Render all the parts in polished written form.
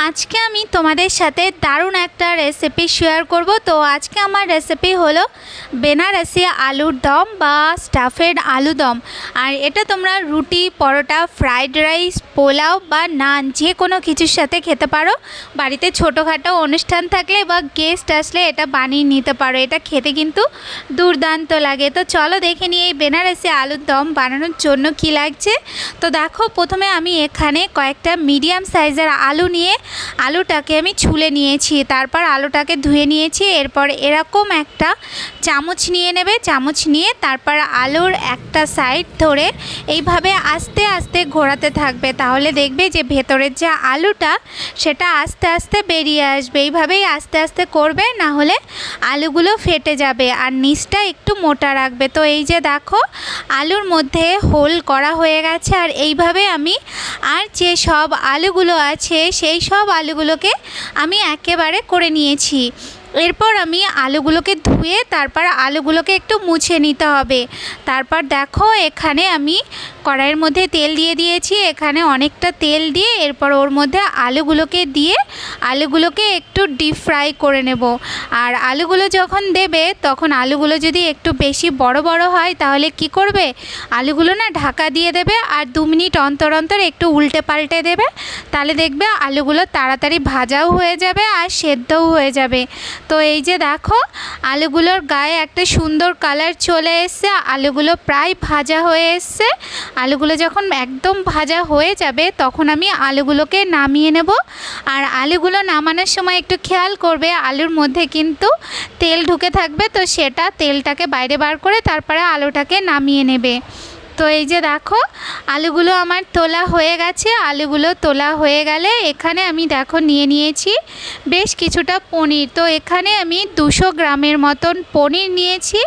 আজকে আমি তোমাদের সাথে দারুণ একটা রেসিপি শেয়ার করব। তো আজকে আমার রেসিপি হলো বেনারসি আলুর দম বা স্টাফেড আলু দম। আর এটা তোমরা রুটি, পরোটা, ফ্রাইড রাইস, পোলাও বা নান যে কোনো কিছুর সাথে খেতে পারো। বাড়িতে ছোটোখাটো অনুষ্ঠান থাকলে বা গেস্ট আসলে এটা বানিয়ে নিতে পারো। এটা খেতে কিন্তু দুর্দান্ত লাগে। তো চলো দেখে নিই এই বেনারসি আলুর দম বানানোর জন্য কি লাগছে। তো দেখো, প্রথমে আমি এখানে কয়েকটা মিডিয়াম সাইজের আলু নিয়ে আলুটাকে আমি ছুলে নিয়েছি, তারপর আলুটাকে ধুয়ে নিয়েছি। এরপর এরকম একটা চামচ নিয়ে নেবে, চামচ নিয়ে তারপর আলুর একটা সাইড ধরে এইভাবে আস্তে আস্তে ঘোরাতে থাকবে, তাহলে দেখবে যে ভেতরের যে আলুটা সেটা আস্তে আস্তে বেরিয়ে আসবে। এইভাবেই আস্তে আস্তে করবে, না হলে আলুগুলো ফেটে যাবে। আর নিচটা একটু মোটা রাখবে। তো এই যে দেখো, আলুর মধ্যে হোল করা হয়ে গেছে। আর এইভাবে আমি আর যে সব আলুগুলো আছে সেই সব আলুগুলোকে আমি একেবারে করে নিয়েছি। এরপর আমি আলুগুলোকে ধুয়ে তারপর আলুগুলোকে একটু মুছে নিতে হবে। তারপর দেখো, এখানে আমি কড়াইয়ের মধ্যে তেল দিয়ে দিয়েছি। এখানে অনেকটা তেল দিয়ে এরপর ওর মধ্যে আলুগুলোকে দিয়ে আলুগুলোকে একটু ডিপ ফ্রাই করে নেব। আর আলুগুলো যখন দেবে তখন আলুগুলো যদি একটু বেশি বড় বড় হয় তাহলে কি করবে, আলুগুলো না ঢাকা দিয়ে দেবে আর 2 মিনিট অন্তর অন্তর একটু উল্টে পাল্টে দেবে। তাহলে দেখবে আলুগুলো তাড়াতাড়ি ভাজাও হয়ে যাবে আর সেদ্ধও হয়ে যাবে। তো এই যে দেখো, আলুগুলোর গায়ে একটা সুন্দর কালার চলে এসছে, আলুগুলো প্রায় ভাজা হয়ে এসছে। আলুগুলো যখন একদম ভাজা হয়ে যাবে তখন আমি আলুগুলোকে নামিয়ে নেব। আর আলুগুলো নামানোর সময় একটু খেয়াল করবে, আলুর মধ্যে কিন্তু তেল ঢুকে থাকবে, তো সেটা তেলটাকে বাইরে বার করে তারপরে আলুটাকে নামিয়ে নেবে। তো এই যে দেখো, আলুগুলো আমার তোলা হয়ে গেছে। আলুগুলো তোলা হয়ে গেলে এখানে আমি দেখো নিয়ে নিয়েছি বেশ কিছুটা পনির। তো এখানে আমি 200 গ্রামের মতন পনির নিয়েছি।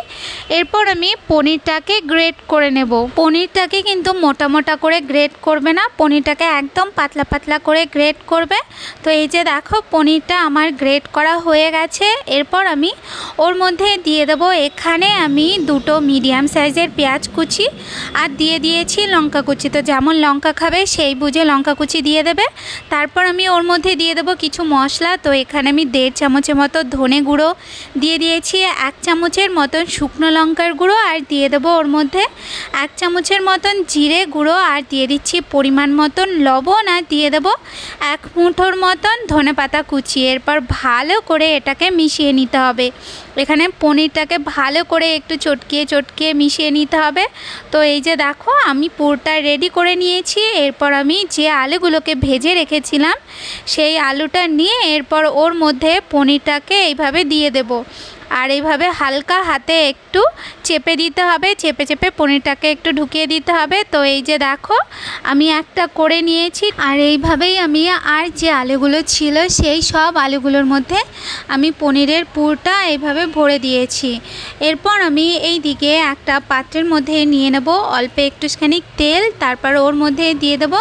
এরপর আমি পনিরটাকে গ্রেট করে নেব। পনিরটাকে কিন্তু মোটা মোটা করে গ্রেট করবে না, পনিরটাকে একদম পাতলা পাতলা করে গ্রেট করবে। তো এই যে দেখো, পনিরটা আমার গ্রেট করা হয়ে গেছে। এরপর আমি ওর মধ্যে দিয়ে দেবো, এখানে আমি 2টো মিডিয়াম সাইজের পেঁয়াজ কুচি আর দিয়ে দিয়েছি লঙ্কা কুচি। তো যেমন লঙ্কা খাবে সেই বুঝে লঙ্কা কুচি দিয়ে দেবে। তারপর আমি ওর মধ্যে দিয়ে দেবো কিছু মশলা। তো এখানে আমি 1.5 চামচের মতো ধনে গুঁড়ো দিয়ে দিয়েছি, 1 চামচের মতন শুকনো লঙ্কার গুঁড়ো, আর দিয়ে দেবো ওর মধ্যে 1 চামচের মতন জিরে গুঁড়ো, আর দিয়ে দিচ্ছি পরিমাণ মতন লবণ, আর দিয়ে দেবো 1 মুঠোর মতন ধনেপাতা কুচি। এরপর ভালো করে এটাকে মিশিয়ে নিতে হবে। এখানে পনিরটাকে ভালো করে একটু চটকিয়ে চটকিয়ে মিশিয়ে নিতে হবে। তো এই যে দেখো, আমি পুরটা রেডি করে নিয়েছি। এরপর আমি যে আলুগুলোকে ভেজে রেখেছিলাম সেই আলুটা নিয়ে এরপর ওর মধ্যে পনিরটাকে এইভাবে দিয়ে দেব। আর এইভাবে হালকা হাতে একটু চেপে দিতে হবে, চেপে চেপে পনিরটাকে একটু ঢুকিয়ে দিতে হবে। তো এই যে দেখো, আমি একটা করে নিয়েছি। আর এইভাবেই আমি আর যে আলুগুলো ছিল সেই সব আলুগুলোর মধ্যে আমি পনিরের পুরটা এইভাবে ভরে দিয়েছি। এরপর আমি এই দিকে একটা পাত্রের মধ্যে নিয়ে নেব অল্প একটুখানি তেল। তারপর ওর মধ্যে দিয়ে দেব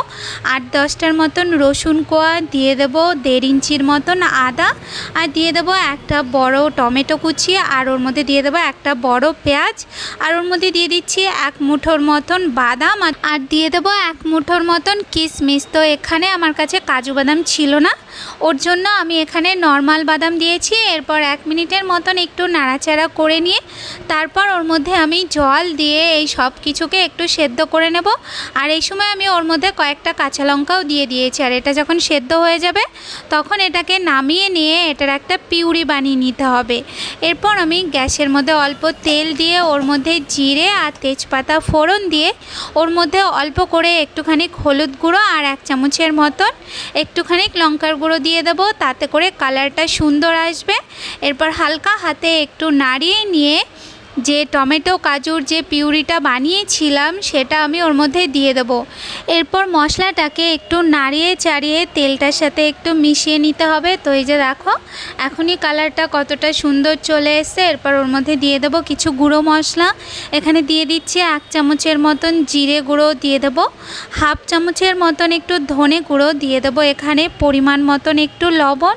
8-10টার মতন রসুন কোয়া, দিয়ে দেব 1.5 ইঞ্চির মতন আদা, আর দিয়ে দেব একটা বড় টমেটো কুচি, আর ওর মধ্যে দিয়ে দেবো একটা বড় পেঁয়াজ, আর ওর মধ্যে দিয়ে দিচ্ছি 1 মুঠোর মতন বাদাম, আর দিয়ে দেবো 1 মুঠোর মতন কিশমিশ। তো এখানে আমার কাছে কাজু বাদাম ছিল না, ওর জন্য আমি এখানে নর্মাল বাদাম দিয়েছি। এরপর 1 মিনিটের মতন একটু নাড়াচাড়া করে নিয়ে তারপর ওর মধ্যে আমি জল দিয়ে এই সব কিছুকে একটু সেদ্ধ করে নেব। আর এই সময় আমি ওর মধ্যে কয়েকটা কাঁচা লঙ্কাও দিয়ে দিয়েছি। আর এটা যখন সেদ্ধ হয়ে যাবে তখন এটাকে নামিয়ে নিয়ে এটার একটা পিউরি বানিয়ে নিতে হবে। এরপর আমি গ্যাসের মধ্যে অল্প তেল দিয়ে ওর মধ্যে জিরে আর তেজপাতা ফোড়ন দিয়ে ওর মধ্যে অল্প করে একটুখানি হলুদ গুঁড়ো আর 1 চামচের মতন একটুখানি লঙ্কার গুঁড়ো দিয়ে দেবো, তাতে করে কালারটা সুন্দর আসবে। এরপর হালকা হাতে একটু নাড়িয়ে নিয়ে যে টমেটো কাজুর যে পিউরিটা বানিয়েছিলাম সেটা আমি ওর মধ্যে দিয়ে দেবো। এরপর মশলাটাকে একটু নাড়িয়ে চাড়িয়ে তেলটার সাথে একটু মিশিয়ে নিতে হবে। তো এই যে দেখো, এখনই কালারটা কতটা সুন্দর চলে এসছে। এরপর ওর মধ্যে দিয়ে দেবো কিছু গুঁড়ো মশলা। এখানে দিয়ে দিচ্ছি 1 চামচের মতন জিরে গুঁড়ো, দিয়ে দেবো 1/2 চামচের মতন একটু ধনে গুঁড়ো, দিয়ে দেবো এখানে পরিমাণ মতন একটু লবণ,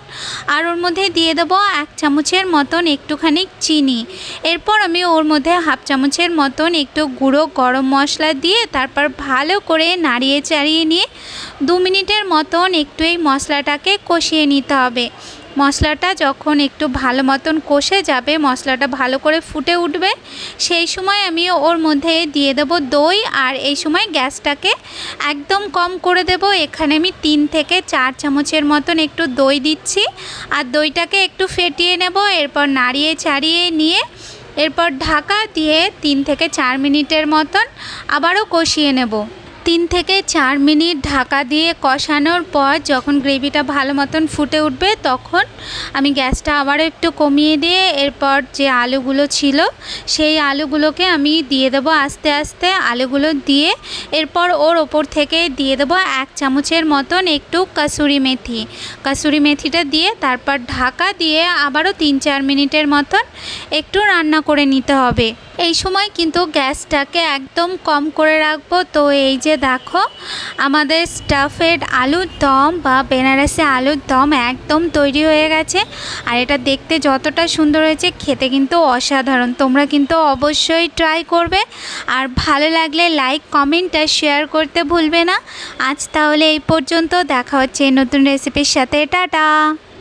আর ওর মধ্যে দিয়ে দেবো 1 চামচের মতন একটুখানি চিনি। এরপর আমি ওর মধ্যে হাফ চামচের মতন একটু গুঁড়ো গরম মশলা দিয়ে তারপর ভালো করে নাড়িয়ে চাড়িয়ে নিয়ে 2 মিনিটের মতন একটু এই মশলাটাকে কষিয়ে নিতে হবে। মশলাটা যখন একটু ভালো মতন কষে যাবে, মশলাটা ভালো করে ফুটে উঠবে, সেই সময় আমি ওর মধ্যে দিয়ে দেব দই। আর এই সময় গ্যাসটাকে একদম কম করে দেব। এখানে আমি 3 থেকে 4 চামচের মতন একটু দই দিচ্ছি আর দইটাকে একটু ফেটিয়ে নেব। এরপর নাড়িয়ে চাড়িয়ে নিয়ে এরপর ঢাকা দিয়ে 3 থেকে 4 মিনিটের মতন আবারও কষিয়ে নেব। 3 থেকে 4 মিনিট ঢাকা দিয়ে কষানোর পর যখন গ্রেভিটা ভালো মতন ফুটে উঠবে তখন আমি গ্যাসটা আবারও একটু কমিয়ে দিয়ে এরপর যে আলুগুলো ছিল সেই আলুগুলোকে আমি দিয়ে দেবো আস্তে আস্তে। আলুগুলো দিয়ে এরপর ওর ওপর থেকে দিয়ে দেবো 1 চামচের মতন একটু কাসুরি মেথি। কাসুরি মেথিটা দিয়ে তারপর ঢাকা দিয়ে আবারও 3-4 মিনিটের মতন একটু রান্না করে নিতে হবে। এই সময় কিন্তু গ্যাসটাকে একদম কম করে রাখবো। তো এই যে দেখো আমাদের স্টাফেড আলুর দম বা বেনারসি আলুর দম একদম তৈরি হয়ে গেছে। আর এটা দেখতে যতটা সুন্দর হয়েছে খেতে কিন্তু অসাধারণ। তোমরা কিন্তু অবশ্যই ট্রাই করবে আর ভালো লাগলে লাইক কমেন্ট আর শেয়ার করতে ভুলবে না। আজ তাহলে এই পর্যন্ত, দেখা হচ্ছে নতুন রেসিপির সাথে। টাটা।